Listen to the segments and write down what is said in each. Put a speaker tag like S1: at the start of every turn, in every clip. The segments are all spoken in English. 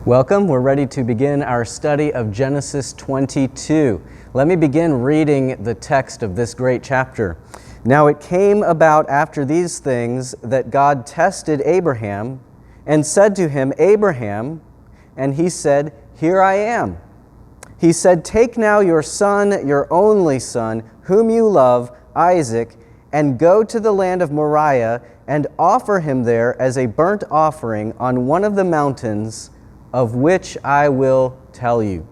S1: Welcome. We're ready to begin our study of Genesis 22. Let me begin reading the text of this great chapter. Now it came about after these things that God tested Abraham and said to him, Abraham, and he said, Here I am. He said, Take now your son, your only son, whom you love, Isaac, and go to the land of Moriah and offer him there as a burnt offering on one of the mountains of which I will tell you.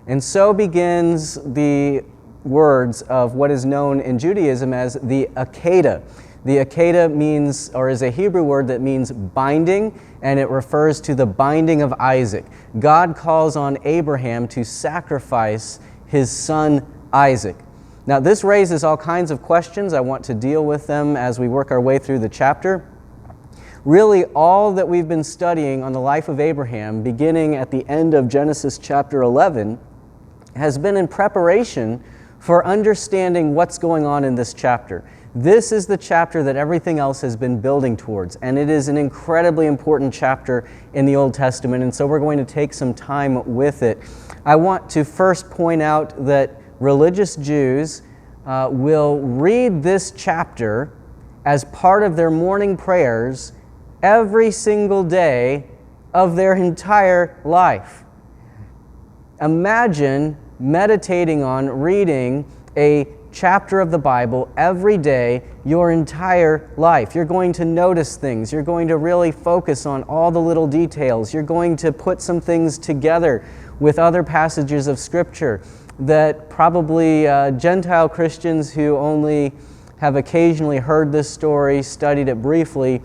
S1: And so begins the words of what is known in Judaism as the Akeidah. The Akeidah means, or is a Hebrew word that means binding, and it refers to the binding of Isaac. God calls on Abraham to sacrifice his son Isaac. Now this raises all kinds of questions. I want to deal with them as we work our way through the chapter. Really, all that we've been studying on the life of Abraham, beginning at the end of Genesis chapter 11, has been in preparation for understanding what's going on in this chapter. This is the chapter that everything else has been building towards, and it is an incredibly important chapter in the Old Testament, and so we're going to take some time with it. I want to first point out that religious Jews will read this chapter as part of their morning prayers every single day of their entire life. Imagine meditating on reading a chapter of the Bible every day your entire life. You're going to notice things. You're going to really focus on all the little details. You're going to put some things together with other passages of Scripture that probably Gentile Christians who only have occasionally heard this story, studied it briefly,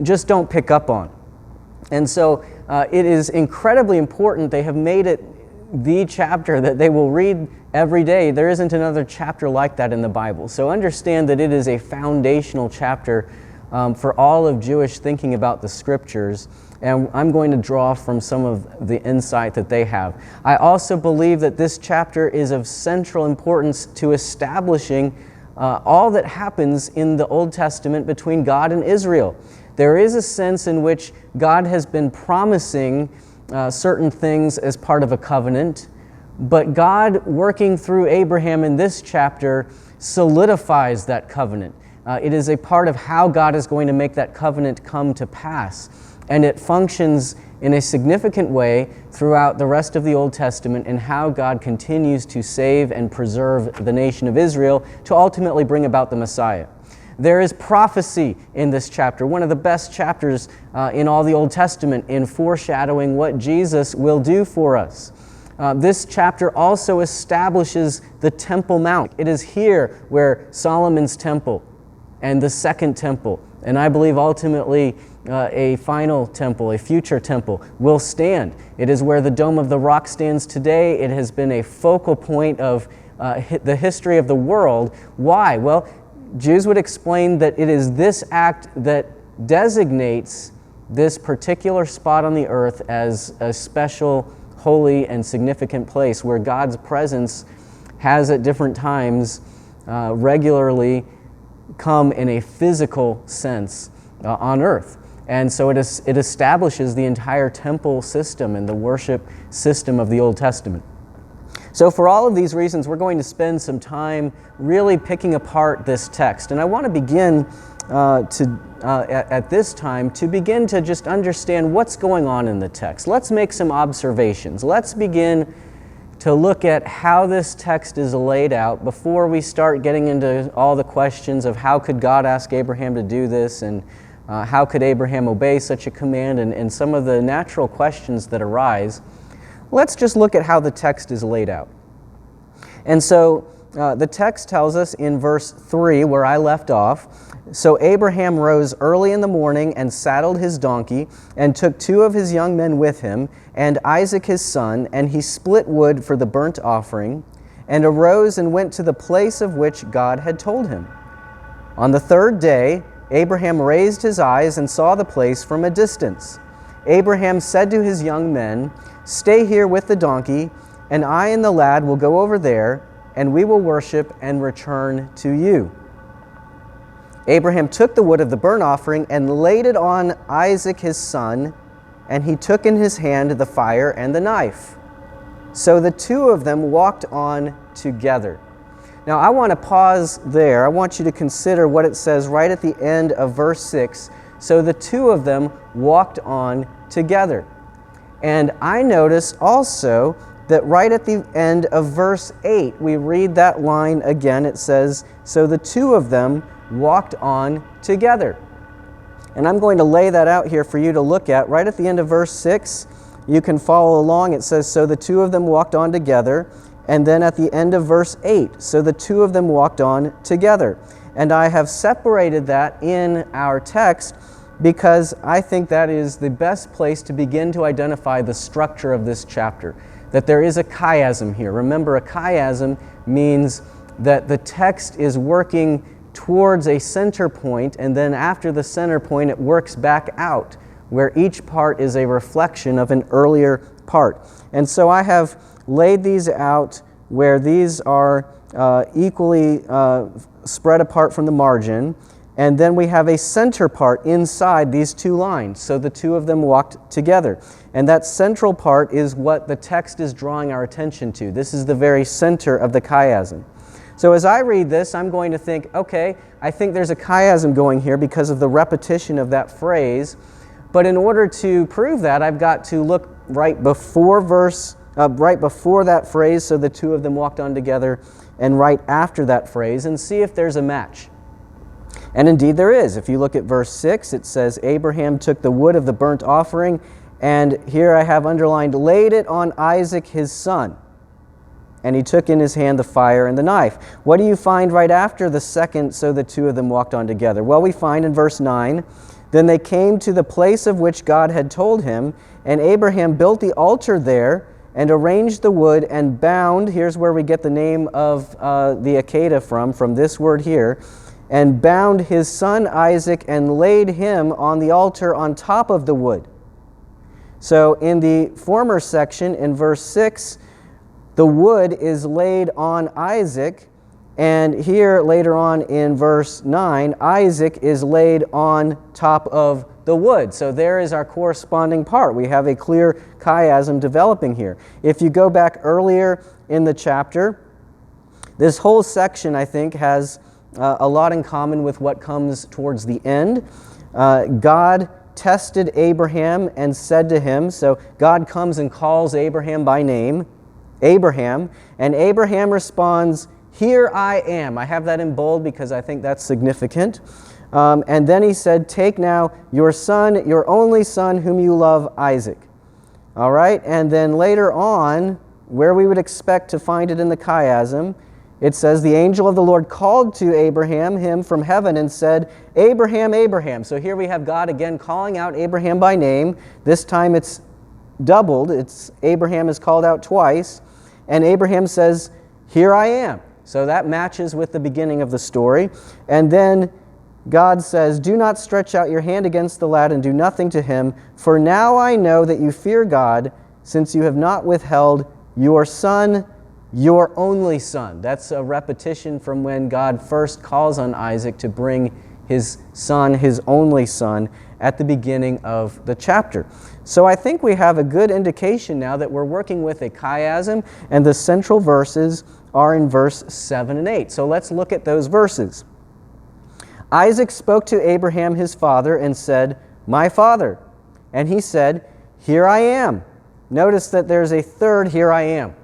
S1: just don't pick up on. And so it is incredibly important. They have made it the chapter that they will read every day. There isn't another chapter like that in the Bible. So understand that it is a foundational chapter for all of Jewish thinking about the Scriptures, and I'm going to draw from some of the insight that they have. I also believe that this chapter is of central importance to establishing all that happens in the Old Testament between God and Israel. There is a sense in which God has been promising certain things as part of a covenant, but God, working through Abraham in this chapter, solidifies that covenant. It is a part of how God is going to make that covenant come to pass, and it functions in a significant way throughout the rest of the Old Testament and how God continues to save and preserve the nation of Israel to ultimately bring about the Messiah. There is prophecy in this chapter, one of the best chapters in all the Old Testament in foreshadowing what Jesus will do for us. This chapter also establishes the Temple Mount. It is here where Solomon's temple and the second temple, and I believe ultimately a final temple, a future temple, will stand. It is where the Dome of the Rock stands today. It has been a focal point of the history of the world. Why? Well, Jews would explain that it is this act that designates this particular spot on the earth as a special, holy, and significant place where God's presence has at different times regularly come in a physical sense on earth. And so it establishes the entire temple system and the worship system of the Old Testament. So for all of these reasons, we're going to spend some time really picking apart this text. And I want to begin at this time to begin to just understand what's going on in the text. Let's make some observations. Let's begin to look at how this text is laid out before we start getting into all the questions of how could God ask Abraham to do this, and how could Abraham obey such a command, and some of the natural questions that arise. Let's just look at how the text is laid out. And so the text tells us in verse 3, where I left off, So Abraham rose early in the morning and saddled his donkey and took 2 of his young men with him and Isaac his son, and he split wood for the burnt offering and arose and went to the place of which God had told him. On the 3rd day, Abraham raised his eyes and saw the place from a distance. Abraham said to his young men, Stay here with the donkey, and I and the lad will go over there, and we will worship and return to you. Abraham took the wood of the burnt offering and laid it on Isaac his son, and he took in his hand the fire and the knife. So the two of them walked on together. Now I want to pause there. I want you to consider what it says right at the end of verse 6. So the two of them walked on together. And I notice also that right at the end of verse 8, we read that line again. It says, so the two of them walked on together. And I'm going to lay that out here for you to look at. Right at the end of verse 6, you can follow along. It says, so the two of them walked on together. And then at the end of verse 8, so the two of them walked on together. And I have separated that in our text because I think that is the best place to begin to identify the structure of this chapter. That there is a chiasm here. Remember, a chiasm means that the text is working towards a center point, and then after the center point it works back out, where each part is a reflection of an earlier part. And so I have laid these out where these are equally spread apart from the margin, and then we have a center part inside these two lines. So the two of them walked together. And that central part is what the text is drawing our attention to. This is the very center of the chiasm. So as I read this, I'm going to think, okay, I think there's a chiasm going here because of the repetition of that phrase. But in order to prove that, I've got to look right before that phrase, so the two of them walked on together, and right after that phrase, and see if there's a match. And indeed there is. If you look at verse 6, it says, Abraham took the wood of the burnt offering, and here I have underlined, laid it on Isaac his son. And he took in his hand the fire and the knife. What do you find right after the second, so the two of them walked on together? Well, we find in verse 9, then they came to the place of which God had told him, and Abraham built the altar there, and arranged the wood, and bound, here's where we get the name of the Akeidah from this word here, and bound his son Isaac and laid him on the altar on top of the wood. So in the former section, in verse 6, the wood is laid on Isaac, and here later on in verse 9, Isaac is laid on top of the wood. So there is our corresponding part. We have a clear chiasm developing here. If you go back earlier in the chapter, this whole section, I think, has a lot in common with what comes towards the end. God tested Abraham and said to him, so God comes and calls Abraham by name, Abraham, and Abraham responds, here I am. I have that in bold because I think that's significant. And then he said, take now your son, your only son whom you love, Isaac. All right, and then later on, where we would expect to find it in the chiasm, it says, the angel of the Lord called to Abraham, him from heaven, and said, Abraham, Abraham. So here we have God again calling out Abraham by name. This time it's doubled. Abraham is called out twice. And Abraham says, here I am. So that matches with the beginning of the story. And then God says, do not stretch out your hand against the lad and do nothing to him, for now I know that you fear God, since you have not withheld your son, your only son. That's a repetition from when God first calls on Isaac to bring his son, his only son, at the beginning of the chapter. So I think we have a good indication now that we're working with a chiasm, and the central verses are in verse 7 and 8. So let's look at those verses. Isaac spoke to Abraham his father and said, my father. And he said, here I am. Notice that there's a third here I am.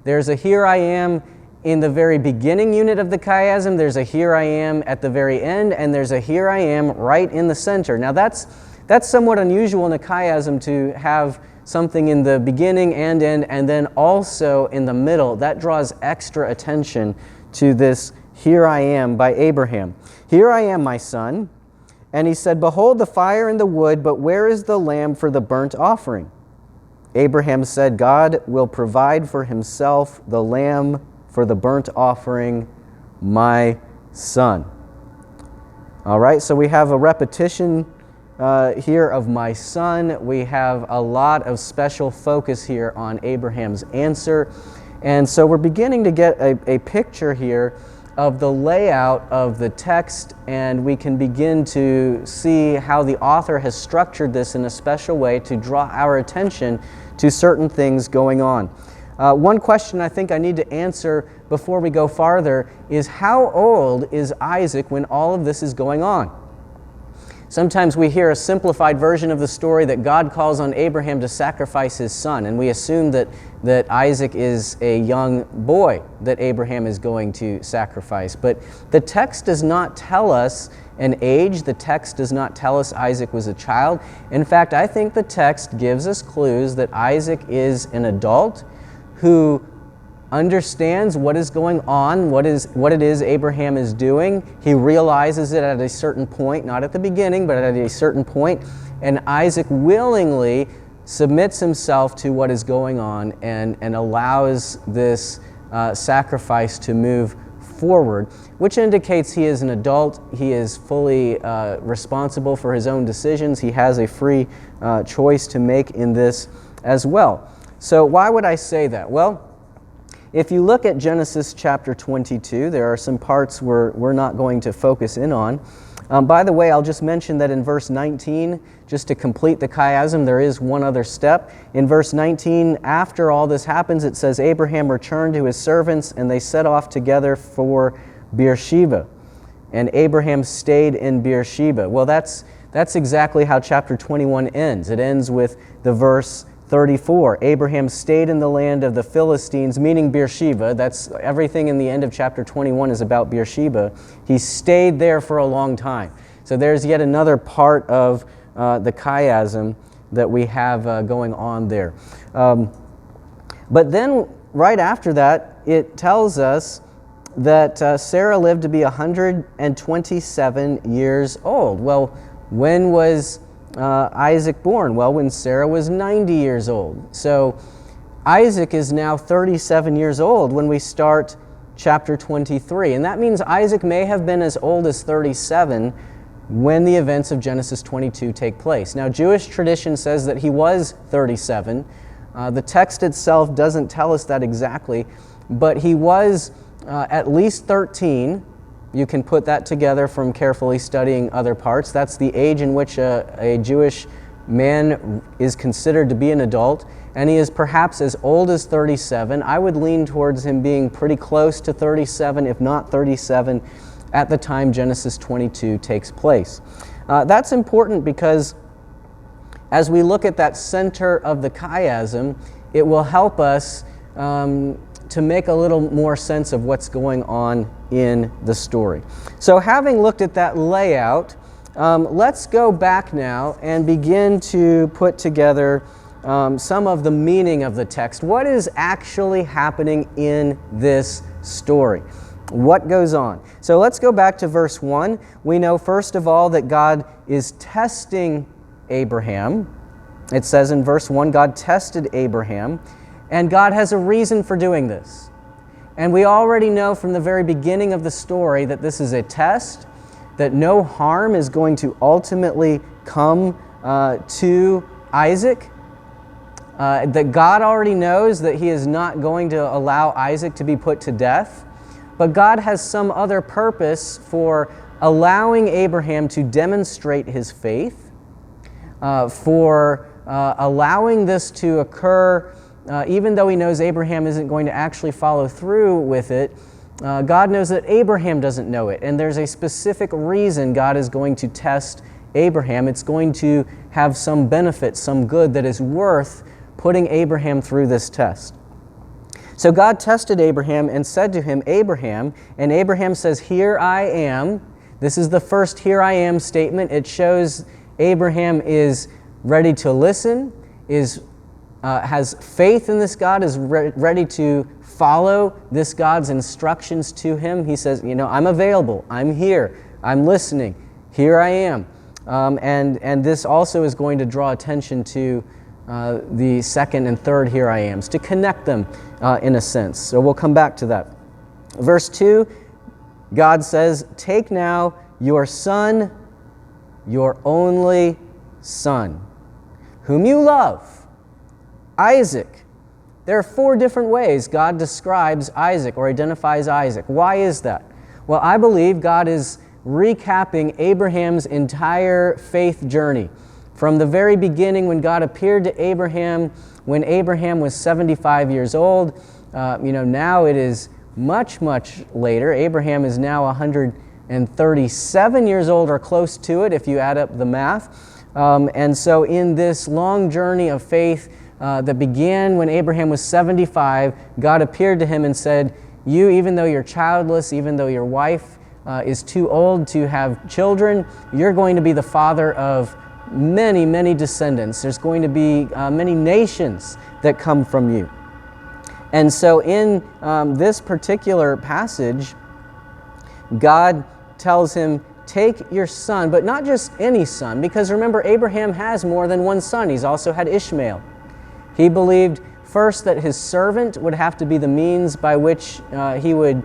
S1: There's a here I am in the very beginning unit of the chiasm, there's a here I am at the very end, and there's a here I am right in the center. Now that's somewhat unusual in a chiasm to have something in the beginning and end, and then also in the middle. That draws extra attention to this here I am by Abraham. Here I am, my son. And he said, behold the fire and the wood, but where is the lamb for the burnt offering? Abraham said, God will provide for himself the lamb for the burnt offering, my son. All right, so we have a repetition here of my son. We have a lot of special focus here on Abraham's answer. And so we're beginning to get a picture here of the layout of the text, and we can begin to see how the author has structured this in a special way to draw our attention to certain things going on. One question I think I need to answer before we go farther is, how old is Isaac when all of this is going on? Sometimes we hear a simplified version of the story that God calls on Abraham to sacrifice his son, and we assume that Isaac is a young boy that Abraham is going to sacrifice. But the text does not tell us an age. The text does not tell us Isaac was a child. In fact, I think the text gives us clues that Isaac is an adult who understands what is going on, what it is Abraham is doing. He realizes it at a certain point, not at the beginning, but at a certain point, and Isaac willingly submits himself to what is going on and allows this sacrifice to move forward, which indicates he is an adult. He is fully responsible for his own decisions. He has a free choice to make in this as well. So why would I say that? Well, if you look at Genesis chapter 22, there are some parts we're not going to focus in on. By the way, I'll just mention that in verse 19, just to complete the chiasm, there is one other step. In verse 19, after all this happens, it says, Abraham returned to his servants, and they set off together for Beersheba. And Abraham stayed in Beersheba. Well, that's exactly how chapter 21 ends. It ends with the verse 34, Abraham stayed in the land of the Philistines, meaning Beersheba. That's everything in the end of chapter 21 is about Beersheba. He stayed there for a long time. So there's yet another part of the chiasm that we have going on there. But then right after that, it tells us that Sarah lived to be 127 years old. Well, when was Isaac born? Well, when Sarah was 90 years old. So Isaac is now 37 years old when we start chapter 23. And that means Isaac may have been as old as 37 when the events of Genesis 22 take place. Now, Jewish tradition says that he was 37. The text itself doesn't tell us that exactly, but he was at least 13. You can put that together from carefully studying other parts. That's the age in which a Jewish man is considered to be an adult, and he is perhaps as old as 37. I would lean towards him being pretty close to 37, if not 37, at the time Genesis 22 takes place. That's important because as we look at that center of the chiasm, it will help us to make a little more sense of what's going on in the story. So having looked at that layout, let's go back now and begin to put together some of the meaning of the text. What is actually happening in this story? What goes on? So let's go back to verse 1. We know first of all that God is testing Abraham. It says in verse 1, God tested Abraham. And God has a reason for doing this. And we already know from the very beginning of the story that this is a test, that no harm is going to ultimately come to Isaac, that God already knows that he is not going to allow Isaac to be put to death, but God has some other purpose for allowing Abraham to demonstrate his faith, for allowing this to occur. Even though he knows Abraham isn't going to actually follow through with it, God knows that Abraham doesn't know it. And there's a specific reason God is going to test Abraham. It's going to have some benefit, some good that is worth putting Abraham through this test. So God tested Abraham and said to him, Abraham, and Abraham says, here I am. This is the first here I am statement. It shows Abraham is ready to listen, has faith in this God, is ready to follow this God's instructions to him. He says, I'm available. I'm here. I'm listening. Here I am. And this also is going to draw attention to the second and third here I ams, to connect them in a sense. So we'll come back to that. Verse 2, God says, take now your son, your only son, whom you love, Isaac. There are 4 different ways God describes Isaac or identifies Isaac. Why is that? Well, I believe God is recapping Abraham's entire faith journey. From the very beginning, when God appeared to Abraham, when Abraham was 75 years old, now it is much, much later. Abraham is now 137 years old or close to it if you add up the math. And so in this long journey of faith that began when Abraham was 75, God appeared to him and said, you, even though you're childless, even though your wife is too old to have children, you're going to be the father of many, many descendants. There's going to be many nations that come from you. And so in this particular passage, God tells him, take your son, but not just any son, because remember, Abraham has more than one son. He's also had Ishmael. He believed first that his servant would have to be the means by which he would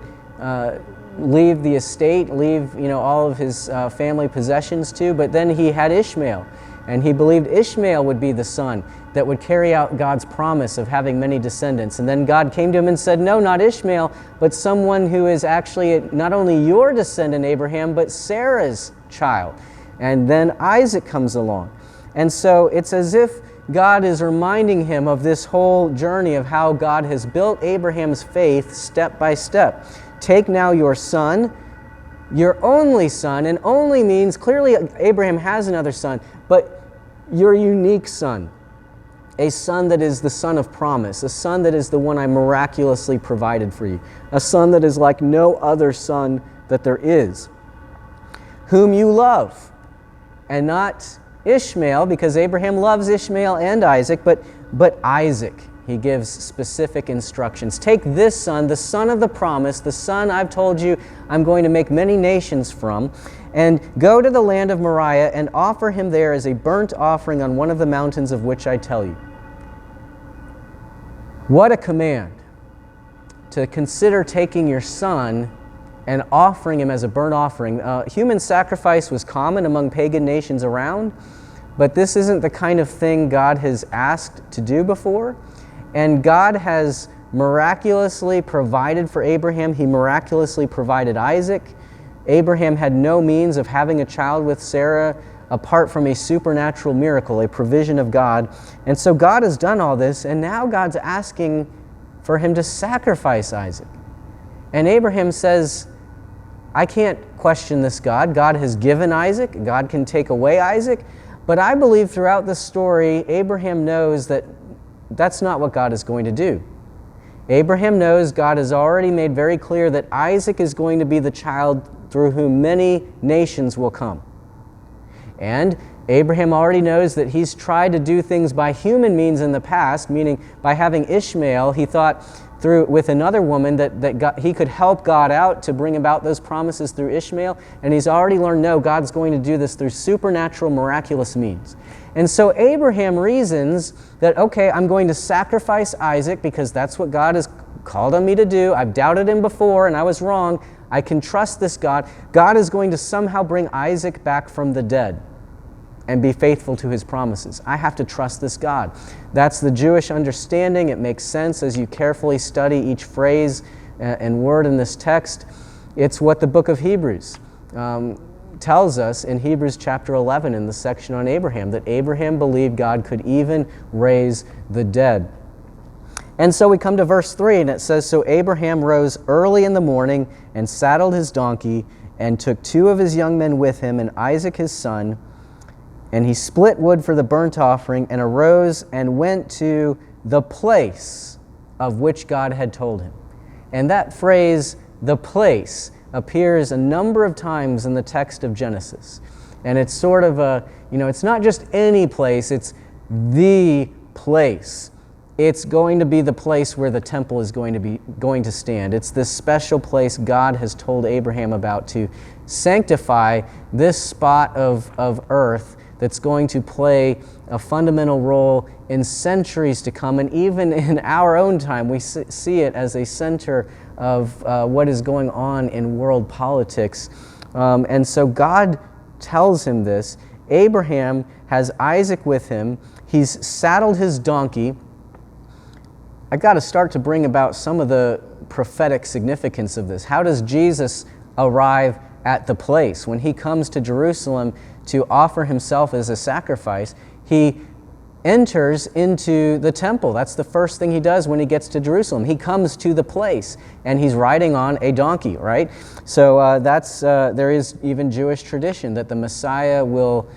S1: leave the estate, leave all of his family possessions to, but then he had Ishmael, and he believed Ishmael would be the son that would carry out God's promise of having many descendants. And then God came to him and said, no, not Ishmael, but someone who is actually not only your descendant, Abraham, but Sarah's child. And then Isaac comes along. And so it's as if God is reminding him of this whole journey of how God has built Abraham's faith step by step. Take now your son, your only son, and only means clearly Abraham has another son, but your unique son, a son that is the son of promise, a son that is the one I miraculously provided for you, a son that is like no other son that there is, whom you love, and not Ishmael, because Abraham loves Ishmael and Isaac, but Isaac. He gives specific instructions. Take this son, the son of the promise, the son I've told you I'm going to make many nations from, and go to the land of Moriah and offer him there as a burnt offering on one of the mountains of which I tell you. What a command to consider taking your son and offering him as a burnt offering. Human sacrifice was common among pagan nations around, but this isn't the kind of thing God has asked to do before. And God has miraculously provided for Abraham. He miraculously provided Isaac. Abraham had no means of having a child with Sarah apart from a supernatural miracle, a provision of God. And so God has done all this, and now God's asking for him to sacrifice Isaac. And Abraham says, I can't question this God. God has given Isaac. God can take away Isaac. But I believe throughout the story, Abraham knows that that's not what God is going to do. Abraham knows God has already made very clear that Isaac is going to be the child through whom many nations will come. And Abraham already knows that he's tried to do things by human means in the past, meaning by having Ishmael, he thought with another woman that he could help God out to bring about those promises through Ishmael. And he's already learned, no, God's going to do this through supernatural, miraculous means. And so Abraham reasons that, okay, I'm going to sacrifice Isaac because that's what God has called on me to do. I've doubted him before and I was wrong. I can trust this God. God is going to somehow bring Isaac back from the dead and be faithful to his promises. I have to trust this God. That's the Jewish understanding. It makes sense as you carefully study each phrase and word in this text. It's what the book of Hebrews tells us in Hebrews chapter 11 in the section on Abraham, that Abraham believed God could even raise the dead. And so we come to verse 3, and it says, So Abraham rose early in the morning and saddled his donkey and took 2 of his young men with him and Isaac his son, and he split wood for the burnt offering and arose and went to the place of which God had told him. And that phrase, the place, appears a number of times in the text of Genesis. And it's sort of it's not just any place, it's the place. It's going to be the place where the temple is going to stand. It's this special place God has told Abraham about to sanctify this spot of earth that's going to play a fundamental role in centuries to come, and even in our own time. We see it as a center of what is going on in world politics. And so God tells him this. Abraham has Isaac with him. He's saddled his donkey. I've got to start to bring about some of the prophetic significance of this. How does Jesus arrive at the place. When he comes to Jerusalem to offer himself as a sacrifice, he enters into the temple. That's the first thing he does when he gets to Jerusalem. He comes to the place, and he's riding on a donkey, right? So there is even Jewish tradition that the Messiah will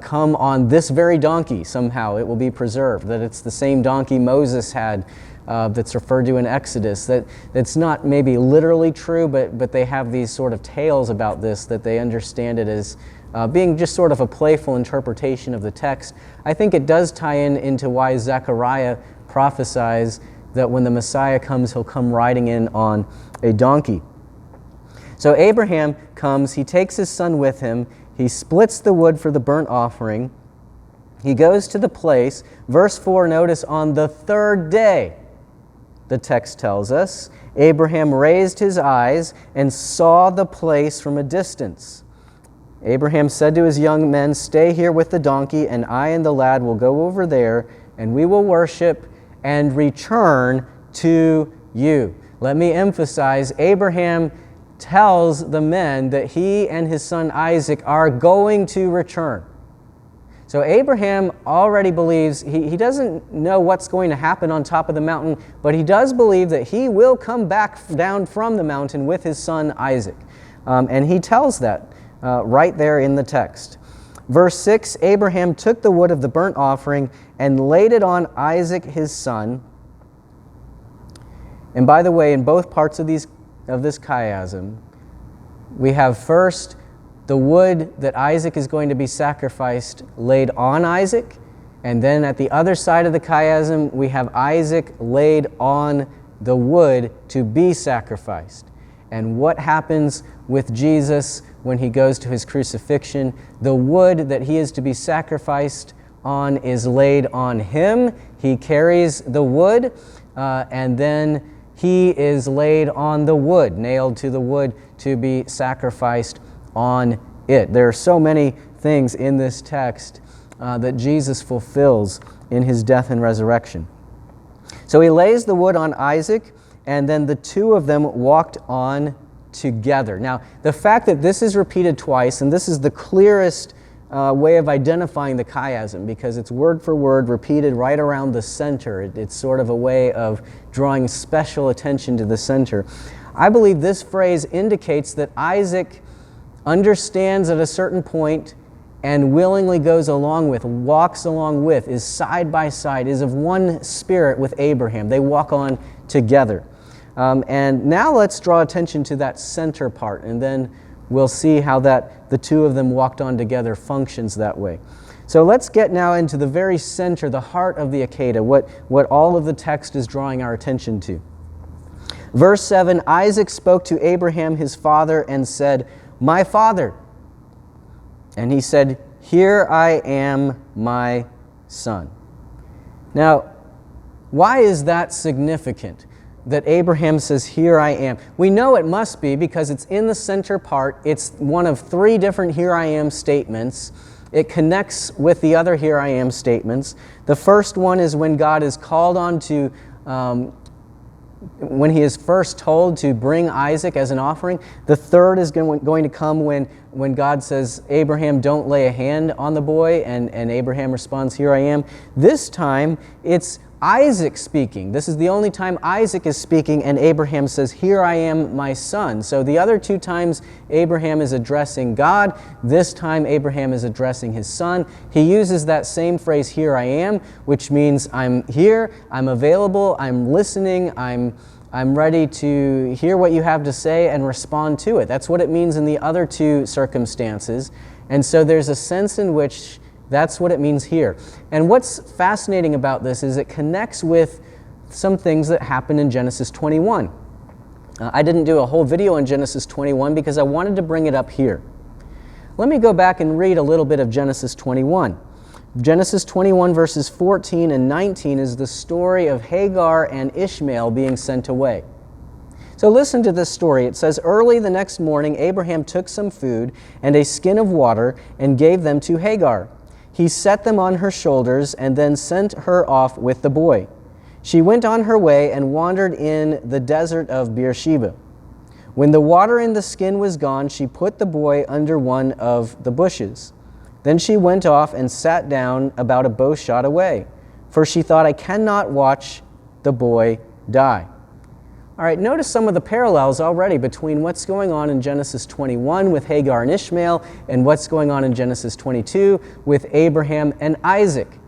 S1: come on this very donkey somehow. It will be preserved, that it's the same donkey Moses had that's referred to in Exodus. That's not maybe literally true, but they have these sort of tales about this, that they understand it as being just sort of a playful interpretation of the text. I think it does tie into why Zechariah prophesies that when the Messiah comes, he'll come riding in on a donkey. So Abraham comes, he takes his son with him, he splits the wood for the burnt offering, he goes to the place. Verse 4, notice, on the third day, the text tells us, Abraham raised his eyes and saw the place from a distance. Abraham said to his young men, "Stay here with the donkey, and I and the lad will go over there, and we will worship and return to you." Let me emphasize, Abraham tells the men that he and his son Isaac are going to return. So Abraham already believes, he doesn't know what's going to happen on top of the mountain, but he does believe that he will come back down from the mountain with his son Isaac. And he tells that right there in the text. Verse 6, Abraham took the wood of the burnt offering and laid it on Isaac his son. And by the way, in both parts of this chiasm, we have first the wood that Isaac is going to be sacrificed laid on Isaac, and then at the other side of the chiasm, we have Isaac laid on the wood to be sacrificed. And what happens with Jesus when he goes to his crucifixion? The wood that he is to be sacrificed on is laid on him. He carries the wood, and then he is laid on the wood, nailed to the wood to be sacrificed on it. There are so many things in this text that Jesus fulfills in his death and resurrection. So he lays the wood on Isaac, and then the two of them walked on together. Now, the fact that this is repeated twice, and this is the clearest way of identifying the chiasm, because it's word for word repeated right around the center. It's sort of a way of drawing special attention to the center. I believe this phrase indicates that Isaac understands at a certain point and willingly goes along with, walks along with, is side by side, is of one spirit with Abraham. They walk on together. And now let's draw attention to that center part, and then we'll see how that the two of them walked on together functions that way. So let's get now into the very center, the heart of the Akeidah, what all of the text is drawing our attention to. Verse 7, Isaac spoke to Abraham his father and said, "My father." And he said, "Here I am, my son." Now, why is that significant? That Abraham says, "Here I am." We know it must be because it's in the center part. It's one of three different "here I am" statements. It connects with the other "here I am" statements. The first one is when God is called on to, when he is first told to bring Isaac as an offering. The third is going to come when God says, "Abraham, don't lay a hand on the boy," and Abraham responds, "Here I am." This time, it's Isaac speaking. This is the only time Isaac is speaking, and Abraham says, "Here I am, my son." So the other two times Abraham is addressing God. This time Abraham is addressing his son. He uses that same phrase, "Here I am," which means I'm here, I'm available, I'm listening, I'm ready to hear what you have to say and respond to it. That's what it means in the other two circumstances. And so there's a sense in which that's what it means here. And what's fascinating about this is it connects with some things that happen in Genesis 21. I didn't do a whole video on Genesis 21 because I wanted to bring it up here. Let me go back and read a little bit of Genesis 21. Genesis 21 verses 14 and 19 is the story of Hagar and Ishmael being sent away. So listen to this story. It says, "Early the next morning, Abraham took some food and a skin of water and gave them to Hagar. He set them on her shoulders and then sent her off with the boy. She went on her way and wandered in the desert of Beersheba. When the water in the skin was gone, she put the boy under one of the bushes. Then she went off and sat down about a bow shot away, for she thought, I cannot watch the boy die. All right, notice some of the parallels already between what's going on in Genesis 21 with Hagar and Ishmael and what's going on in Genesis 22 with Abraham and Isaac.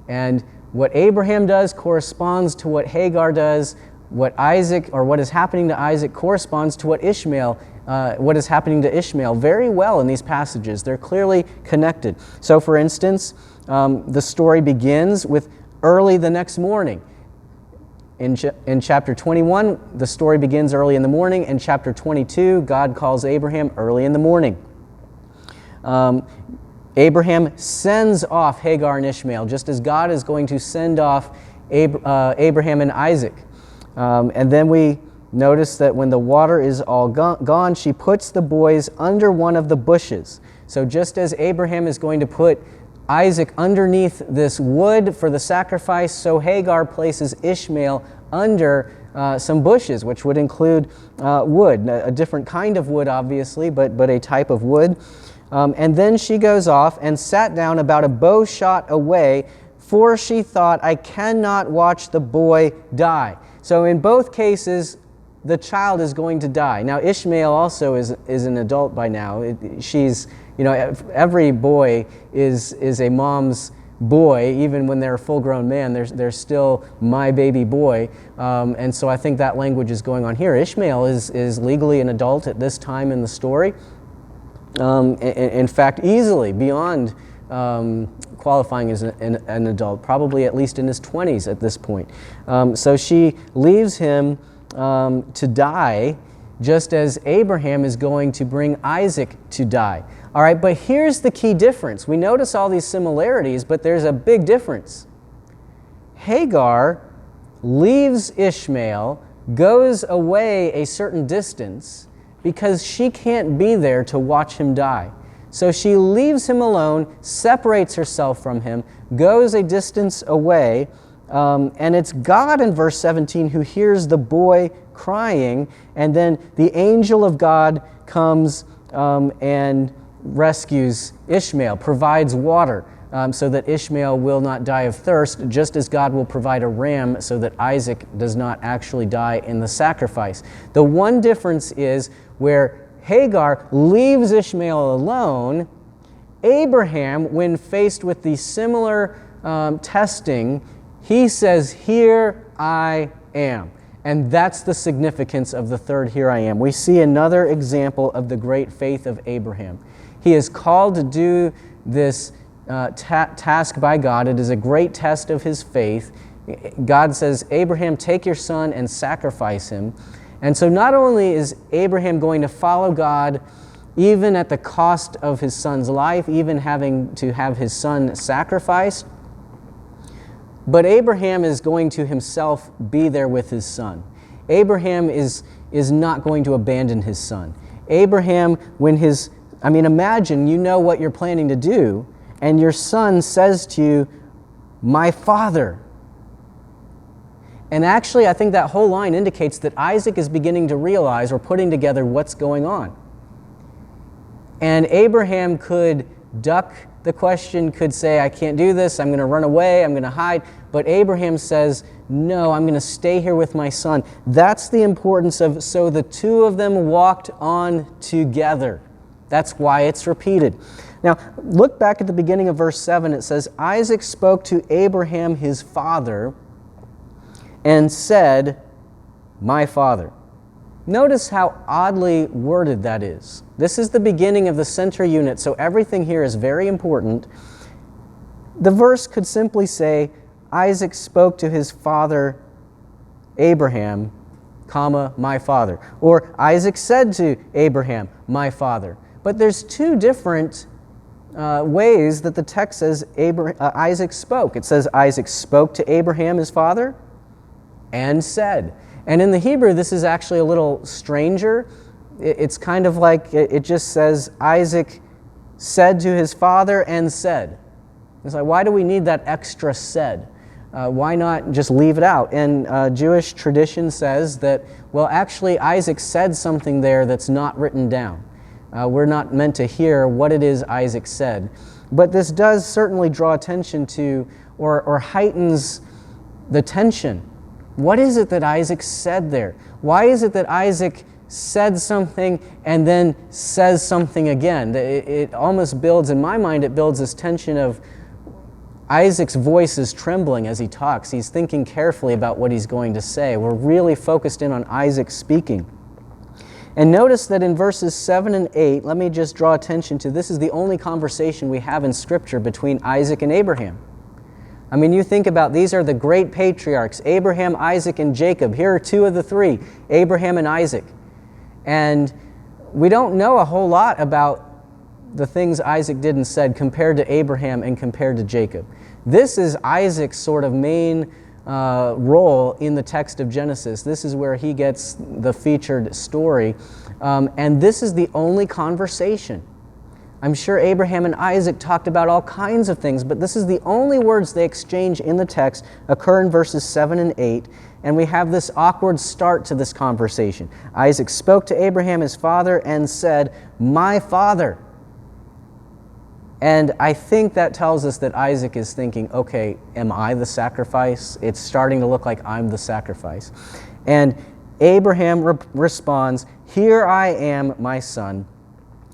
S1: And what Abraham does corresponds to what Hagar does. What is happening to Isaac corresponds to what is happening to Ishmael very well in these passages. They're clearly connected. So, for instance, the story begins with early the next morning. In chapter 21, the story begins early in the morning. In chapter 22, God calls Abraham early in the morning. Abraham sends off Hagar and Ishmael, just as God is going to send off Abraham and Isaac. And then we notice that when the water is all gone, she puts the boys under one of the bushes. So just as Abraham is going to put Isaac underneath this wood for the sacrifice, so Hagar places Ishmael under some bushes, which would include wood, a different kind of wood, obviously, but a type of wood. And then she goes off and sat down about a bow shot away, for she thought, I cannot watch the boy die. So in both cases, the child is going to die. Now, Ishmael also is an adult by now. Every boy is a mom's boy, even when they're a full-grown man. They're still my baby boy. And so I think that language is going on here. Ishmael is legally an adult at this time in the story. In fact, easily beyond qualifying as an adult, probably at least in his 20s at this point. So she leaves him to die, just as Abraham is going to bring Isaac to die. All right, but here's the key difference. We notice all these similarities, but there's a big difference. Hagar leaves Ishmael, goes away a certain distance, because she can't be there to watch him die. So she leaves him alone, separates herself from him, goes a distance away, and it's God in verse 17 who hears the boy crying, and then the angel of God comes and rescues Ishmael, provides water so that Ishmael will not die of thirst, just as God will provide a ram so that Isaac does not actually die in the sacrifice. The one difference is where Hagar leaves Ishmael alone, Abraham, when faced with the similar testing, he says, "Here I am." And that's the significance of the third "here I am." We see another example of the great faith of Abraham. He is called to do this task by God. It is a great test of his faith. God says, Abraham, take your son and sacrifice him. And so not only is Abraham going to follow God even at the cost of his son's life, even having to have his son sacrificed, but Abraham is going to himself be there with his son. Abraham is not going to abandon his son. Abraham, imagine you know what you're planning to do, and your son says to you, "My father." And actually, I think that whole line indicates that Isaac is beginning to realize or putting together what's going on. And Abraham could duck the question, could say, I can't do this, I'm going to run away, I'm going to hide. But Abraham says, no, I'm going to stay here with my son. That's the importance of, so the two of them walked on together. That's why it's repeated. Now, look back at the beginning of verse 7. It says, Isaac spoke to Abraham his father and said, my father. Notice how oddly worded that is. This is the beginning of the center unit, so everything here is very important. The verse could simply say, Isaac spoke to his father Abraham, my father. Or Isaac said to Abraham, my father. But there's two different ways that the text says Isaac spoke. It says Isaac spoke to Abraham, his father, and said. And in the Hebrew, this is actually a little stranger. It's kind of like it just says Isaac said to his father and said. It's like, why do we need that extra said? Why not just leave it out? And Jewish tradition says that, well, actually Isaac said something there that's not written down. We're not meant to hear what it is Isaac said. But this does certainly draw attention to, or heightens the tension. What is it that Isaac said there? Why is it that Isaac said something and then says something again? It almost builds, in my mind, it builds this tension of Isaac's voice is trembling as he talks. He's thinking carefully about what he's going to say. We're really focused in on Isaac speaking. And notice that in verses 7 and 8, let me just draw attention to, this is the only conversation we have in Scripture between Isaac and Abraham. I mean, you think about, these are the great patriarchs, Abraham, Isaac, and Jacob. Here are two of the three, Abraham and Isaac. And we don't know a whole lot about the things Isaac did and said compared to Abraham and compared to Jacob. This is Isaac's sort of main role in the text of Genesis. This is where he gets the featured story. And this is the only conversation. I'm sure Abraham and Isaac talked about all kinds of things, but this is the only words they exchange in the text occur in verses 7 and 8. And we have this awkward start to this conversation. Isaac spoke to Abraham, his father, and said, "My father." And I think that tells us that Isaac is thinking, okay, am I the sacrifice? It's starting to look like I'm the sacrifice. And Abraham responds, "Here I am, my son."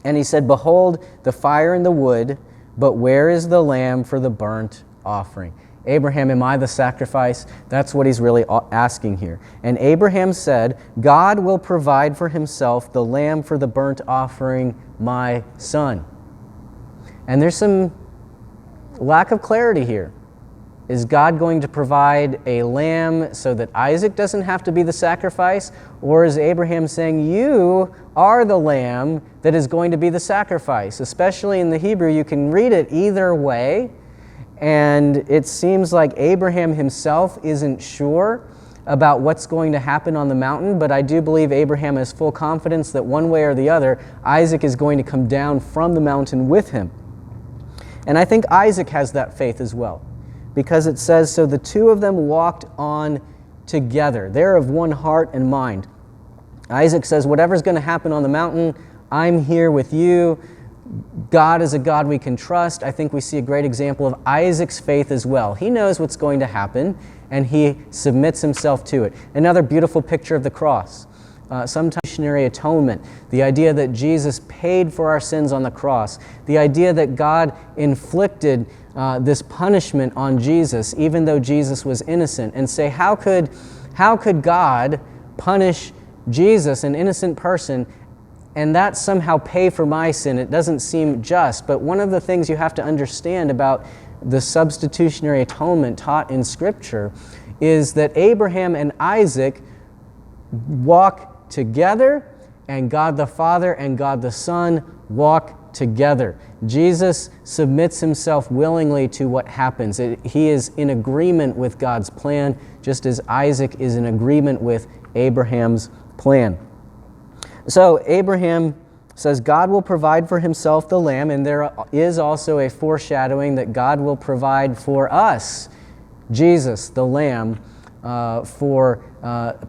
S1: And he said, "Behold, the fire and the wood, but where is the lamb for the burnt offering?" Abraham, am I the sacrifice? That's what he's really asking here. And Abraham said, "God will provide for himself the lamb for the burnt offering, my son." And there's some lack of clarity here. Is God going to provide a lamb so that Isaac doesn't have to be the sacrifice? Or is Abraham saying, you are the lamb that is going to be the sacrifice? Especially in the Hebrew, you can read it either way. And it seems like Abraham himself isn't sure about what's going to happen on the mountain, but I do believe Abraham has full confidence that one way or the other, Isaac is going to come down from the mountain with him. And I think Isaac has that faith as well, because it says, so the two of them walked on together. They're of one heart and mind. Isaac says, whatever's going to happen on the mountain, I'm here with you. God is a God we can trust. I think we see a great example of Isaac's faith as well. He knows what's going to happen, and he submits himself to it. Another beautiful picture of the cross. Sometimes missionary atonement, the idea that Jesus paid for our sins on the cross, the idea that God inflicted this punishment on Jesus, even though Jesus was innocent, and say, how could God punish Jesus, an innocent person, and that somehow pay for my sin? It doesn't seem just. But one of the things you have to understand about the substitutionary atonement taught in Scripture is that Abraham and Isaac walk together, and God the Father and God the Son walk together. Jesus submits himself willingly to what happens. He is in agreement with God's plan, just as Isaac is in agreement with Abraham's plan. So Abraham says God will provide for himself the lamb, and there is also a foreshadowing that God will provide for us, Jesus, the lamb, for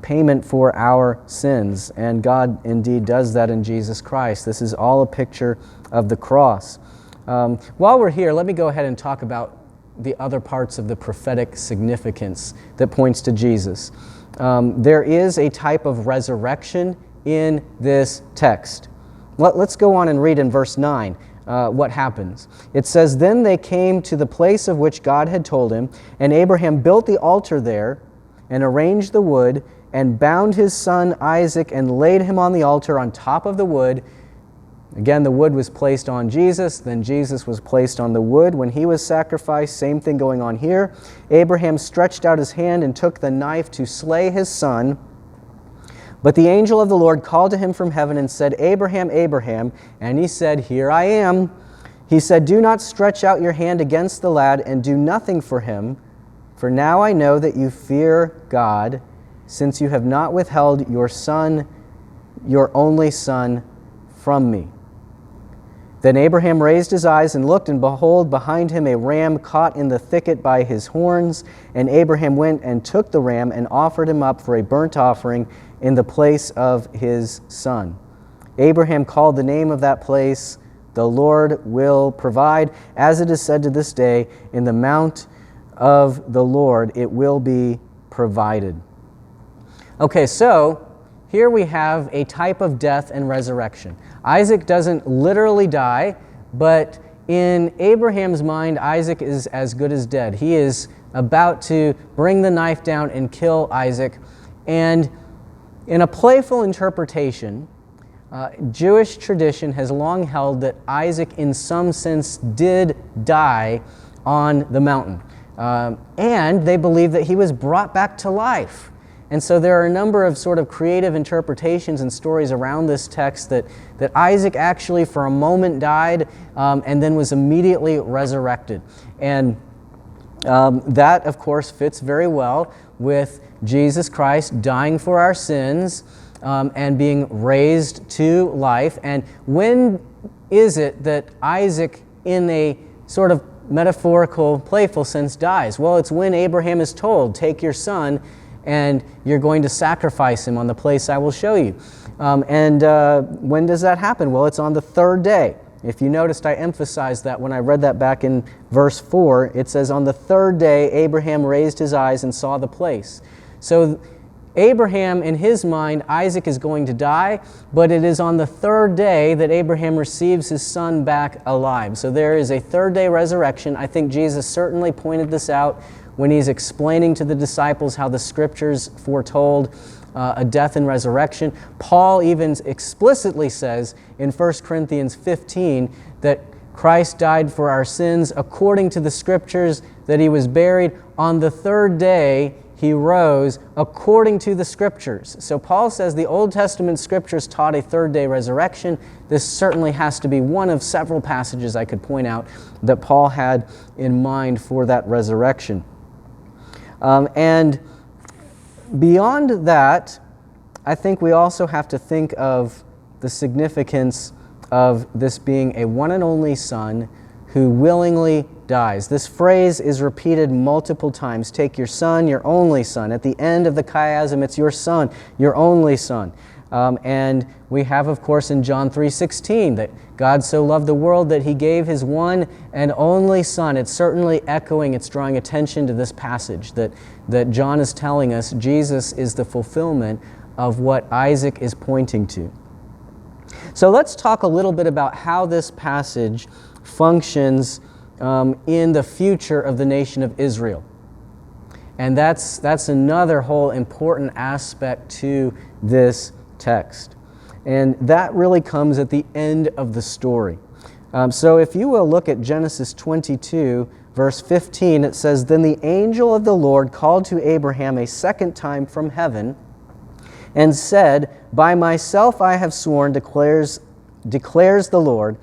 S1: payment for our sins. And God indeed does that in Jesus Christ. This is all a picture of the cross. While we're here, let me go ahead and talk about the other parts of the prophetic significance that points to Jesus. There is a type of resurrection in this text. Let's go on and read in verse 9 what happens. It says, "Then they came to the place of which God had told him, and Abraham built the altar there, and arranged the wood, and bound his son Isaac, and laid him on the altar on top of the wood." Again, the wood was placed on Jesus, then Jesus was placed on the wood when he was sacrificed. Same thing going on here. Abraham stretched out his hand and took the knife to slay his son. But the angel of the Lord called to him from heaven and said, "Abraham, Abraham." And he said, "Here I am." He said, "Do not stretch out your hand against the lad, and do nothing for him. For now I know that you fear God, since you have not withheld your son, your only son, from me." Then Abraham raised his eyes and looked, and behold, behind him a ram caught in the thicket by his horns. And Abraham went and took the ram and offered him up for a burnt offering in the place of his son. Abraham called the name of that place, "The Lord will provide," as it is said to this day, "In the mount of the Lord it will be provided." Okay, so here we have a type of death and resurrection. Isaac doesn't literally die, but in Abraham's mind, Isaac is as good as dead. He is about to bring the knife down and kill Isaac. And in a playful interpretation, Jewish tradition has long held that Isaac, in some sense, did die on the mountain. And they believe that he was brought back to life. And so there are a number of sort of creative interpretations and stories around this text that Isaac actually for a moment died and then was immediately resurrected. And that, of course, fits very well with Jesus Christ dying for our sins and being raised to life. And when is it that Isaac, in a sort of metaphorical, playful sense, dies? Well, it's when Abraham is told, "Take your son, and you're going to sacrifice him on the place I will show you." When does that happen? Well, it's on the third day. If you noticed, I emphasized that when I read that back in verse 4. It says, "On the third day, Abraham raised his eyes and saw the place." So Abraham, in his mind, Isaac is going to die, but it is on the third day that Abraham receives his son back alive. So there is a third day resurrection. I think Jesus certainly pointed this out when he's explaining to the disciples how the Scriptures foretold a death and resurrection. Paul even explicitly says in 1 Corinthians 15 that Christ died for our sins according to the Scriptures, that he was buried. On the third day he rose according to the Scriptures. So Paul says the Old Testament Scriptures taught a third day resurrection. This certainly has to be one of several passages I could point out that Paul had in mind for that resurrection. And beyond that, I think we also have to think of the significance of this being a one and only son who willingly dies. This phrase is repeated multiple times. "Take your son, your only son." At the end of the chiasm, it's your son, your only son. And we have, of course, in John 3:16 that God so loved the world that he gave his one and only son. It's certainly echoing, it's drawing attention to this passage that John is telling us Jesus is the fulfillment of what Isaac is pointing to. So let's talk a little bit about how this passage functions in the future of the nation of Israel. And that's another whole important aspect to this text. And that really comes at the end of the story. So if you will look at Genesis 22, verse 15, it says, "Then the angel of the Lord called to Abraham a second time from heaven and said, 'By myself I have sworn, declares the Lord,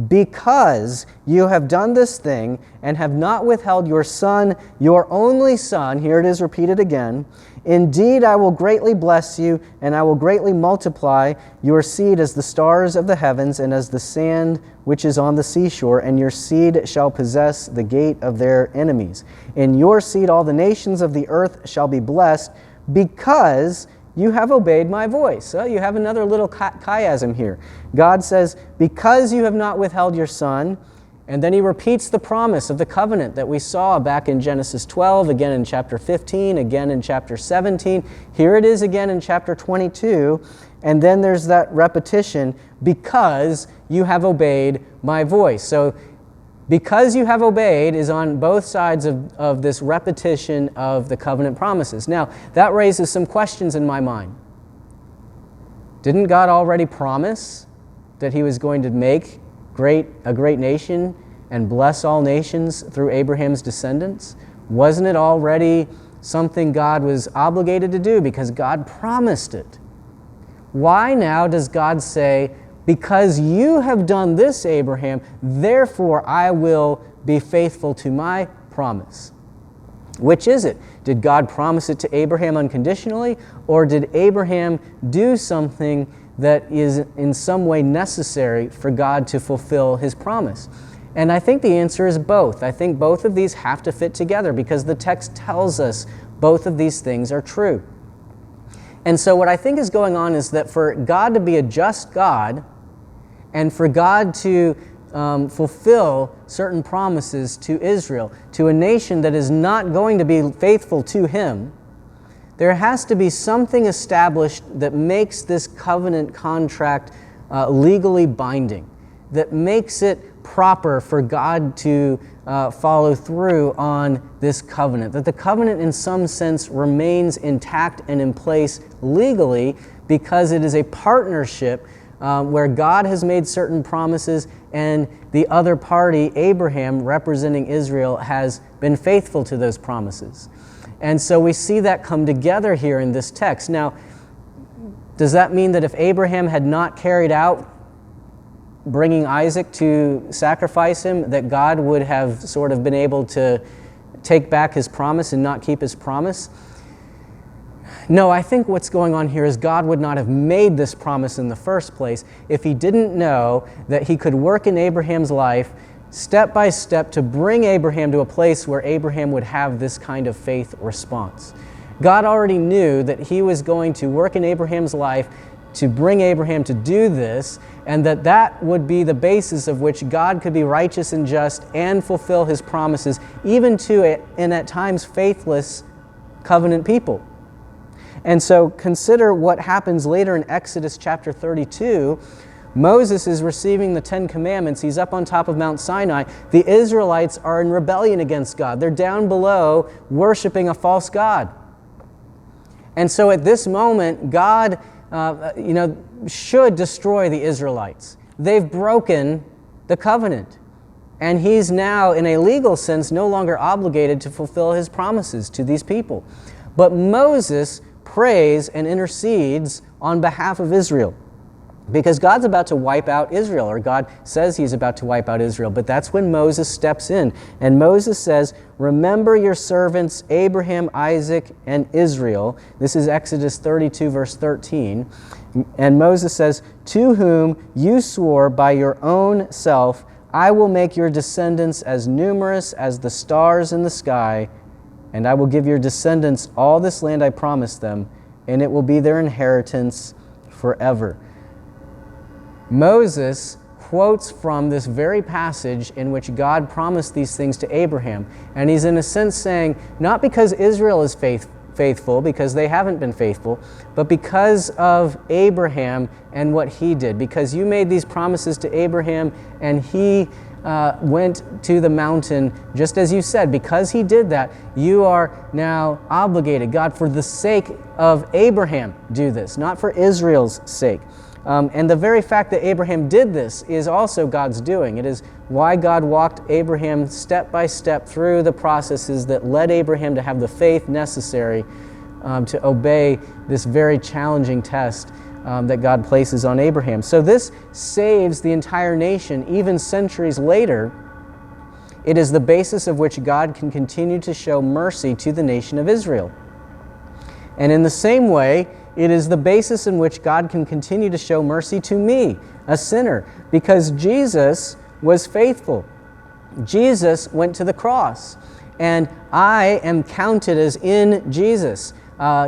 S1: because you have done this thing and have not withheld your son, your only son,'" here it is repeated again, "'indeed I will greatly bless you, and I will greatly multiply your seed as the stars of the heavens and as the sand which is on the seashore, and your seed shall possess the gate of their enemies. In your seed all the nations of the earth shall be blessed, because you have obeyed my voice." So you have another little chiasm here. God says, because you have not withheld your son, and then he repeats the promise of the covenant that we saw back in Genesis 12, again in chapter 15, again in chapter 17. Here it is again in chapter 22, and then there's that repetition, because you have obeyed my voice. So because you have obeyed is on both sides of this repetition of the covenant promises. Now, that raises some questions in my mind. Didn't God already promise that he was going to make a great nation and bless all nations through Abraham's descendants? Wasn't it already something God was obligated to do because God promised it? Why now does God say, because you have done this, Abraham, therefore I will be faithful to my promise? Which is it? Did God promise it to Abraham unconditionally, or did Abraham do something that is in some way necessary for God to fulfill his promise? And I think the answer is both. I think both of these have to fit together because the text tells us both of these things are true. And so what I think is going on is that for God to be a just God and for God to fulfill certain promises to Israel, to a nation that is not going to be faithful to him, there has to be something established that makes this covenant contract legally binding, that makes it proper for God to follow through on this covenant, that the covenant in some sense remains intact and in place legally because it is a partnership where God has made certain promises and the other party, Abraham, representing Israel, has been faithful to those promises. And so we see that come together here in this text. Now, does that mean that if Abraham had not carried out bringing Isaac to sacrifice him, that God would have sort of been able to take back his promise and not keep his promise? No, I think what's going on here is God would not have made this promise in the first place if he didn't know that he could work in Abraham's life step by step to bring Abraham to a place where Abraham would have this kind of faith response. God already knew that he was going to work in Abraham's life to bring Abraham to do this, and that would be the basis of which God could be righteous and just and fulfill his promises, even to and at times faithless covenant people. And so consider what happens later in Exodus chapter 32. Moses is receiving the Ten Commandments. He's up on top of Mount Sinai. The Israelites are in rebellion against God. They're down below worshiping a false god. And so at this moment, God should destroy the Israelites. They've broken the covenant. And he's now, in a legal sense, no longer obligated to fulfill his promises to these people. But Moses prays and intercedes on behalf of Israel, because God's about to wipe out Israel, or God says he's about to wipe out Israel. But that's when Moses steps in. And Moses says, "Remember your servants Abraham, Isaac, and Israel." This is Exodus 32, verse 13. And Moses says, "To whom you swore by your own self, I will make your descendants as numerous as the stars in the sky, and I will give your descendants all this land I promised them, and it will be their inheritance forever." Moses quotes from this very passage in which God promised these things to Abraham. And he's in a sense saying, not because Israel is faithful, because they haven't been faithful, but because of Abraham and what he did. Because you made these promises to Abraham and he went to the mountain just as you said. Because he did that, you are now obligated. God, for the sake of Abraham, do this, not for Israel's sake. And the very fact that Abraham did this is also God's doing. It is why God walked Abraham step by step through the processes that led Abraham to have the faith necessary to obey this very challenging test that God places on Abraham. So this saves the entire nation even centuries later. It is the basis of which God can continue to show mercy to the nation of Israel. And in the same way, it is the basis in which God can continue to show mercy to me, a sinner, because Jesus was faithful. Jesus went to the cross, and I am counted as in Jesus.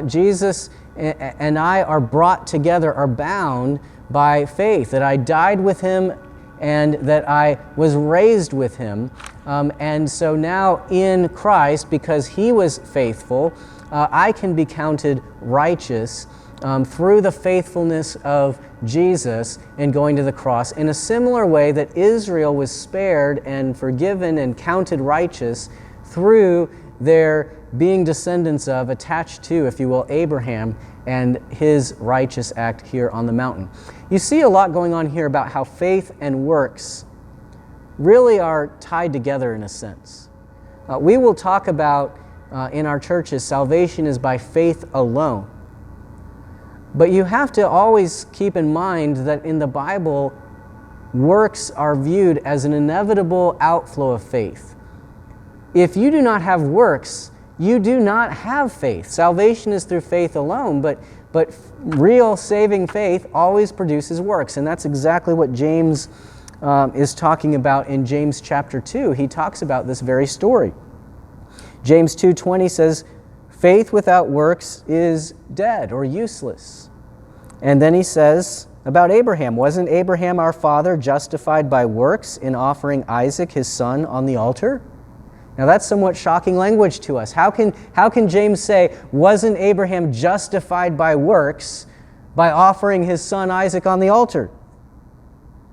S1: Jesus and I are brought together, are bound by faith, that I died with him and that I was raised with him. And so now in Christ, because he was faithful, I can be counted righteous through the faithfulness of Jesus in going to the cross, in a similar way that Israel was spared and forgiven and counted righteous through their being descendants of, attached to, if you will, Abraham and his righteous act here on the mountain. You see a lot going on here about how faith and works really are tied together in a sense. We will talk about in our churches, salvation is by faith alone. But you have to always keep in mind that in the Bible, works are viewed as an inevitable outflow of faith. If you do not have works, you do not have faith. Salvation is through faith alone, but real saving faith always produces works. And that's exactly what James is talking about in James chapter 2. He talks about this very story. James 2:20 says, faith without works is dead or useless. And then he says about Abraham, wasn't Abraham our father justified by works in offering Isaac his son on the altar? Now that's somewhat shocking language to us. How can James say, wasn't Abraham justified by works by offering his son Isaac on the altar?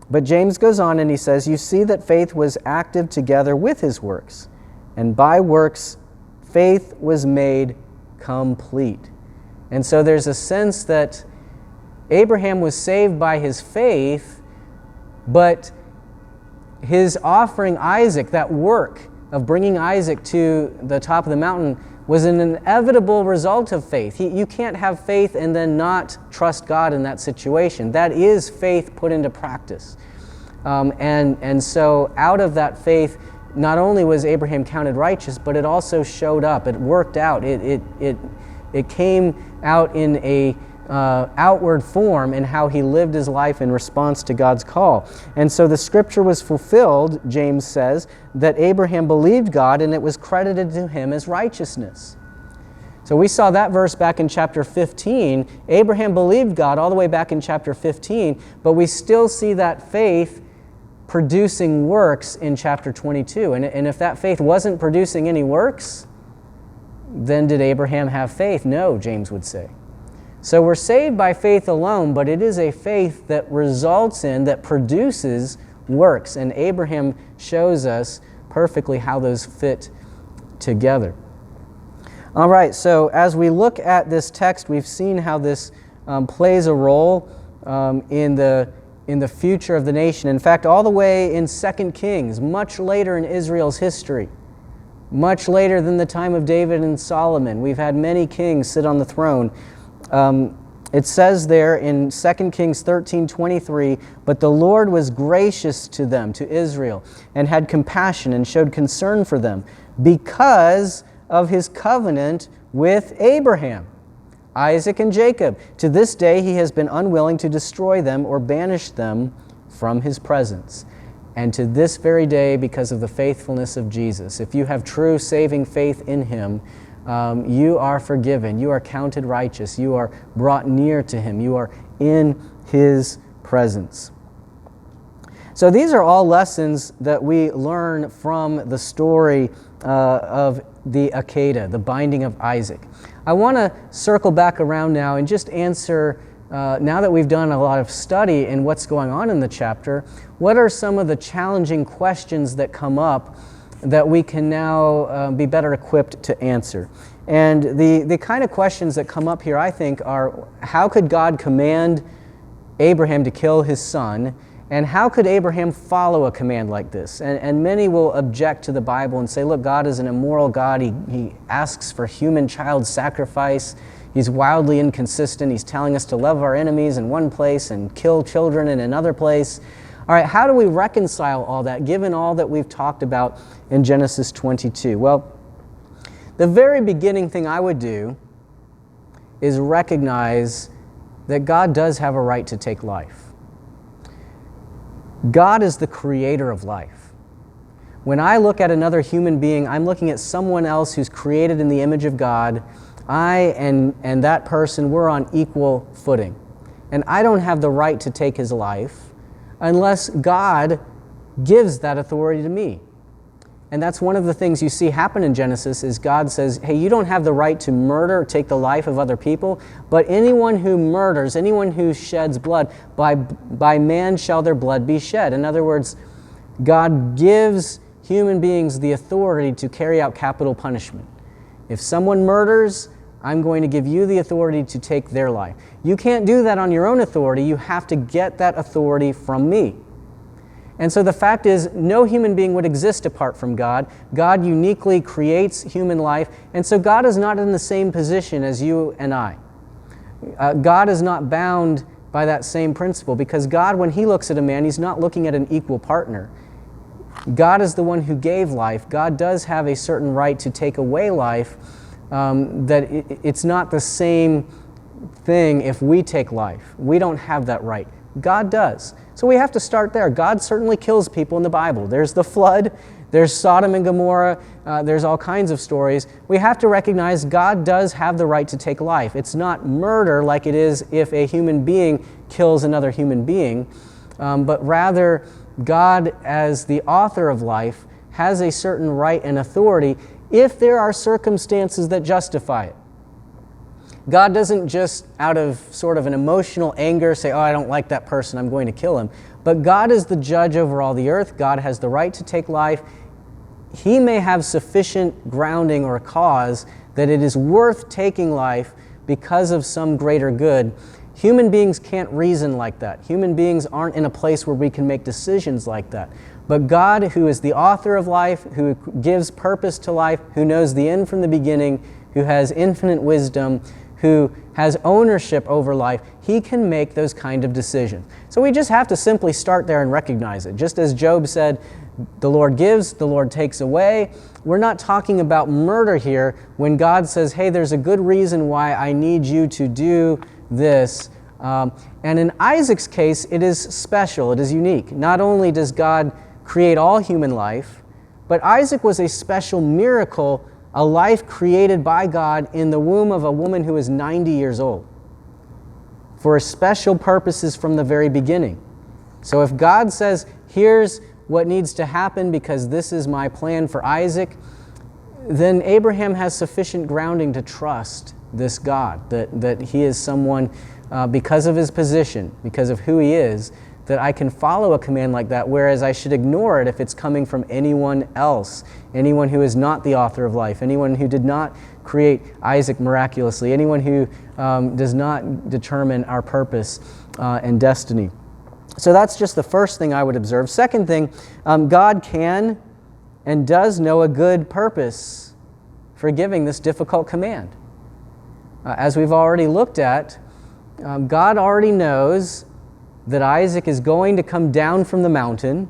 S1: But James goes on and he says, you see that faith was active together with his works, and by works faith was made complete. And so there's a sense that Abraham was saved by his faith, but his offering Isaac, that work of bringing Isaac to the top of the mountain, was an inevitable result of faith. You can't have faith and then not trust God in that situation. That is faith put into practice. And so out of that faith, not only was Abraham counted righteous, but it also showed up. It worked out. It came out in a outward form in how he lived his life in response to God's call. And so the scripture was fulfilled, James says, that Abraham believed God and it was credited to him as righteousness. So we saw that verse back in chapter 15. Abraham believed God all the way back in chapter 15, but we still see that faith producing works in chapter 22. And if that faith wasn't producing any works, then did Abraham have faith? No, James would say. So we're saved by faith alone, but it is a faith that results in, that produces works. And Abraham shows us perfectly how those fit together. All right, so as we look at this text, we've seen how this plays a role in the future of the nation. In fact, all the way in 2 Kings, much later in Israel's history, much later than the time of David and Solomon, we've had many kings sit on the throne. It says there in 2 Kings 13:23, but the Lord was gracious to them, to Israel, and had compassion and showed concern for them because of his covenant with Abraham, Isaac, and Jacob. To this day he has been unwilling to destroy them or banish them from his presence. And to this very day, because of the faithfulness of Jesus, if you have true saving faith in him, you are forgiven, you are counted righteous, you are brought near to him, you are in his presence. So these are all lessons that we learn from the story of the Akeidah, the binding of Isaac. I want to circle back around now and just answer, now that we've done a lot of study in what's going on in the chapter, what are some of the challenging questions that come up that we can now be better equipped to answer. And the kind of questions that come up here, I think, are how could God command Abraham to kill his son, and how could Abraham follow a command like this? And many will object to the Bible and say, look, God is an immoral God. He asks for human child sacrifice. He's wildly inconsistent. He's telling us to love our enemies in one place and kill children in another place. All right, how do we reconcile all that, given all that we've talked about in Genesis 22? Well, the very beginning thing I would do is recognize that God does have a right to take life. God is the creator of life. When I look at another human being, I'm looking at someone else who's created in the image of God. I and that person, we're on equal footing. And I don't have the right to take his life unless God gives that authority to me. And that's one of the things you see happen in Genesis is God says, hey, you don't have the right to murder or take the life of other people, but anyone who murders, anyone who sheds blood, by man shall their blood be shed. In other words, God gives human beings the authority to carry out capital punishment. If someone murders, I'm going to give you the authority to take their life. You can't do that on your own authority. You have to get that authority from me. And so the fact is, no human being would exist apart from God. God uniquely creates human life, and so God is not in the same position as you and I. God is not bound by that same principle, because God, when he looks at a man, he's not looking at an equal partner. God is the one who gave life. God does have a certain right to take away life, that it's not the same thing if we take life. We don't have that right. God does. So we have to start there. God certainly kills people in the Bible. There's the flood, there's Sodom and Gomorrah, there's all kinds of stories. We have to recognize God does have the right to take life. It's not murder like it is if a human being kills another human being, but rather God, as the author of life, has a certain right and authority if there are circumstances that justify it. God doesn't just out of sort of an emotional anger say, oh, I don't like that person, I'm going to kill him. But God is the judge over all the earth. God has the right to take life. He may have sufficient grounding or cause that it is worth taking life because of some greater good. Human beings can't reason like that. Human beings aren't in a place where we can make decisions like that. But God, who is the author of life, who gives purpose to life, who knows the end from the beginning, who has infinite wisdom, who has ownership over life, he can make those kind of decisions. So we just have to simply start there and recognize it. Just as Job said, the Lord gives, the Lord takes away. We're not talking about murder here when God says, hey, there's a good reason why I need you to do this. And in Isaac's case, it is special, it is unique. Not only does God create all human life, but Isaac was a special miracle, a life created by God in the womb of a woman who is 90 years old for special purposes from the very beginning. So if God says, here's what needs to happen because this is my plan for Isaac, then Abraham has sufficient grounding to trust this God, that he is someone, because of his position, because of who he is, that I can follow a command like that, whereas I should ignore it if it's coming from anyone else, anyone who is not the author of life, anyone who did not create Isaac miraculously, anyone who does not determine our purpose and destiny. So that's just the first thing I would observe. Second thing, God can and does know a good purpose for giving this difficult command. As we've already looked at, God already knows that Isaac is going to come down from the mountain.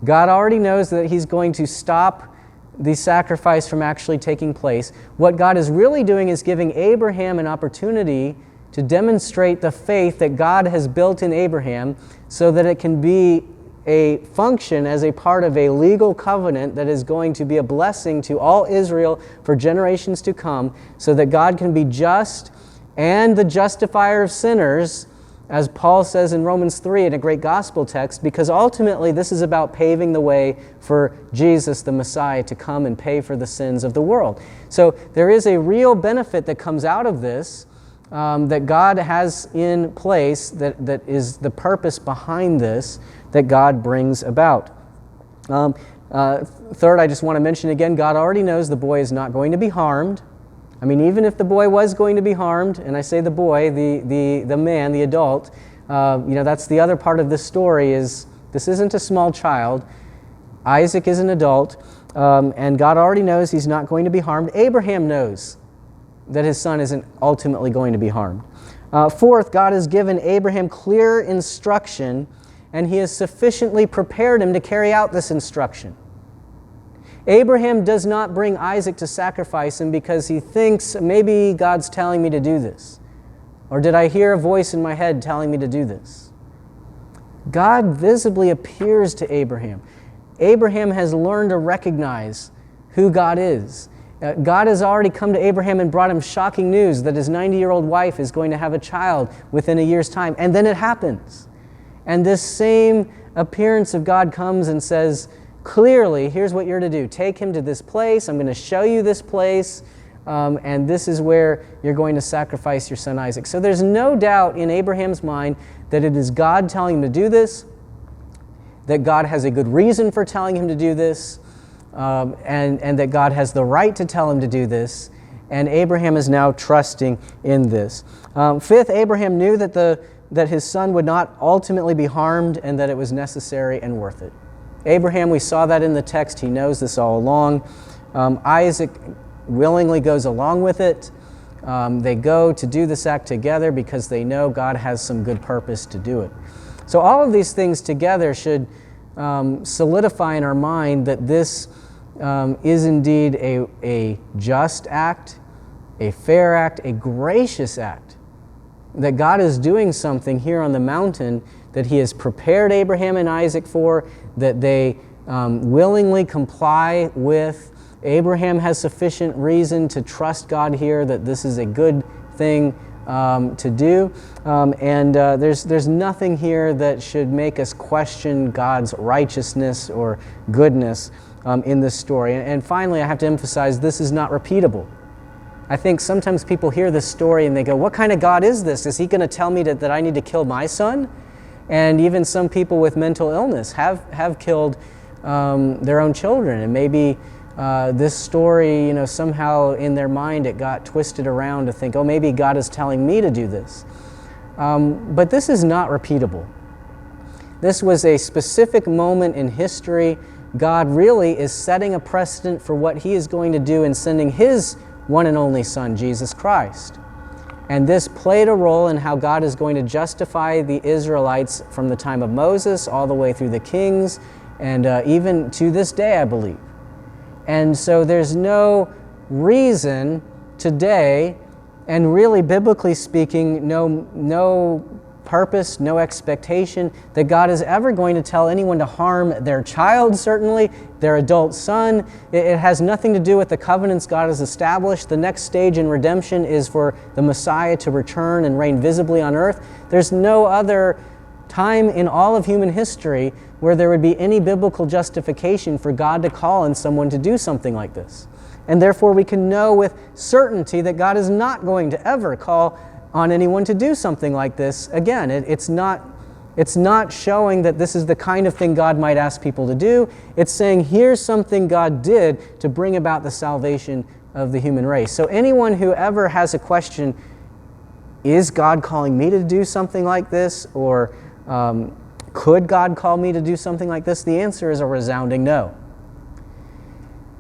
S1: God already knows that he's going to stop the sacrifice from actually taking place. What God is really doing is giving Abraham an opportunity to demonstrate the faith that God has built in Abraham so that it can be a function as a part of a legal covenant that is going to be a blessing to all Israel for generations to come, so that God can be just and the justifier of sinners, as Paul says in Romans 3 in a great gospel text, because ultimately this is about paving the way for Jesus, the Messiah, to come and pay for the sins of the world. So there is a real benefit that comes out of this, that God has in place, that is the purpose behind this, that God brings about. Third, I just want to mention again, God already knows the boy is not going to be harmed. I mean, even if the boy was going to be harmed, and I say the boy, the man, the adult, that's the other part of this story, is this isn't a small child. Isaac is an adult, and God already knows he's not going to be harmed. Abraham knows that his son isn't ultimately going to be harmed. Fourth, God has given Abraham clear instruction, and he has sufficiently prepared him to carry out this instruction. Abraham does not bring Isaac to sacrifice him because he thinks, maybe God's telling me to do this. Or did I hear a voice in my head telling me to do this? God visibly appears to Abraham. Abraham has learned to recognize who God is. God has already come to Abraham and brought him shocking news that his 90-year-old wife is going to have a child within a year's time. And then it happens. And this same appearance of God comes and says, clearly, here's what you're to do. Take him to this place. I'm going to show you this place. And this is where you're going to sacrifice your son Isaac. So there's no doubt in Abraham's mind that it is God telling him to do this, that God has a good reason for telling him to do this, and that God has the right to tell him to do this. And Abraham is now trusting in this. Fifth, Abraham knew that his son would not ultimately be harmed and that it was necessary and worth it. Abraham, we saw that in the text. He knows this all along. Isaac willingly goes along with it. They go to do this act together because they know God has some good purpose to do it. So all of these things together should solidify in our mind that this is indeed a just act, a fair act, a gracious act. That God is doing something here on the mountain that He has prepared Abraham and Isaac for, that they willingly comply with. Abraham has sufficient reason to trust God here that this is a good thing to do. There's nothing here that should make us question God's righteousness or goodness in this story. And finally, I have to emphasize, this is not repeatable. I think sometimes people hear this story and they go, what kind of God is this? Is He going to tell me that I need to kill my son? And even some people with mental illness have killed their own children. And maybe this story, somehow in their mind it got twisted around to think, oh, maybe God is telling me to do this. But this is not repeatable. This was a specific moment in history. God really is setting a precedent for what He is going to do in sending His one and only Son, Jesus Christ. And this played a role in how God is going to justify the Israelites from the time of Moses all the way through the kings, and even to this day, I believe. And so there's no reason today, and really biblically speaking, no purpose, no expectation that God is ever going to tell anyone to harm their child, certainly, their adult son. It has nothing to do with the covenants God has established. The next stage in redemption is for the Messiah to return and reign visibly on earth. There's no other time in all of human history where there would be any biblical justification for God to call on someone to do something like this. And therefore we can know with certainty that God is not going to ever call on anyone to do something like this again. It's not showing that this is the kind of thing God might ask people to do. It's saying here's something God did to bring about the salvation of the human race. So anyone who ever has a question, is God calling me to do something like this? Or could God call me to do something like this? The answer is a resounding no.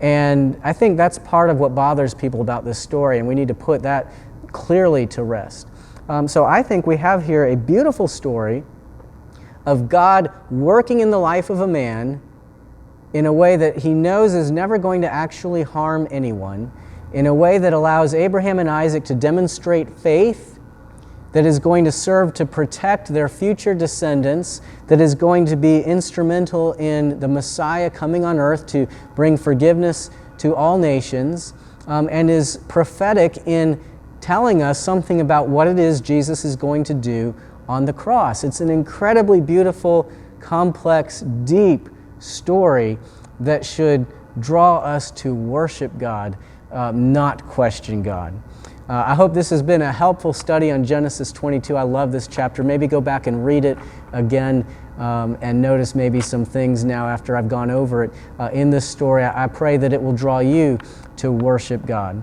S1: And I think that's part of what bothers people about this story, and we need to put that clearly to rest. So I think we have here a beautiful story of God working in the life of a man in a way that He knows is never going to actually harm anyone, in a way that allows Abraham and Isaac to demonstrate faith that is going to serve to protect their future descendants, that is going to be instrumental in the Messiah coming on earth to bring forgiveness to all nations, and is prophetic in telling us something about what it is Jesus is going to do on the cross. It's an incredibly beautiful, complex, deep story that should draw us to worship God, not question God. I hope this has been a helpful study on Genesis 22. I love this chapter. Maybe go back and read it again and notice maybe some things now after I've gone over it in this story. I pray that it will draw you to worship God.